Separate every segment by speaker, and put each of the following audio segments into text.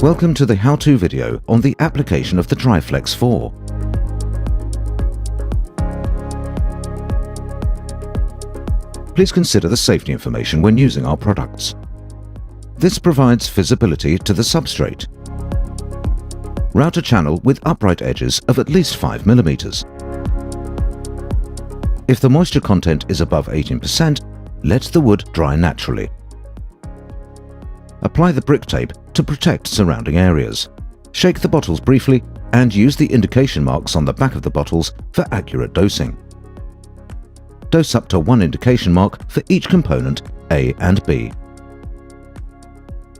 Speaker 1: Welcome to the how-to video on the application of the Dryflex 4. Please consider the safety information when using our products. This provides visibility to the substrate. Route a channel with upright edges of at least 5 mm. If the moisture content is above 18%, let the wood dry naturally. Apply the brick tape to protect surrounding areas. Shake the bottles briefly and use the indication marks on the back of the bottles for accurate dosing. Dose up to 1 indication mark for each component A and B.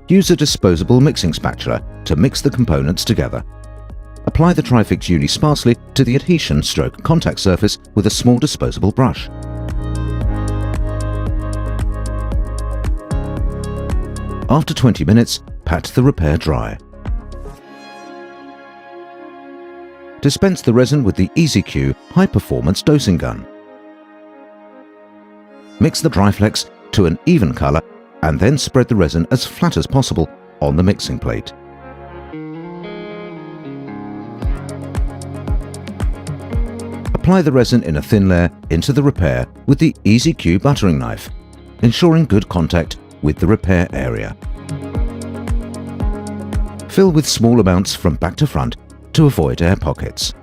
Speaker 1: Use a disposable mixing spatula to mix the components together. Apply the Trifix Uni sparsely to the adhesion/contact surface with a small disposable brush. After 20 minutes, pat the repair dry. Dispense the resin with the EasyQ high-performance dosing gun. Mix the Dryflex to an even color and then spread the resin as flat as possible on the mixing plate. Apply the resin in a thin layer into the repair with the EasyQ buttering knife, ensuring good contact with the repair area. Fill with small amounts from back to front to avoid air pockets.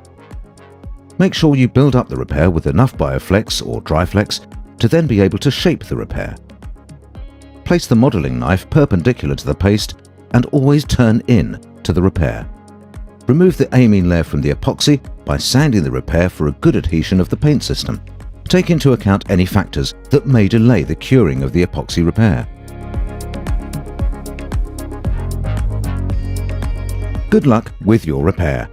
Speaker 1: Make sure you build up the repair with enough Bioflex or Dryflex to then be able to shape the repair. Place the modeling knife perpendicular to the paste and always turn in to the repair. Remove the amine layer from the epoxy by sanding the repair for a good adhesion of the paint system. Take into account any factors that may delay the curing of the epoxy repair. Good luck with your repair.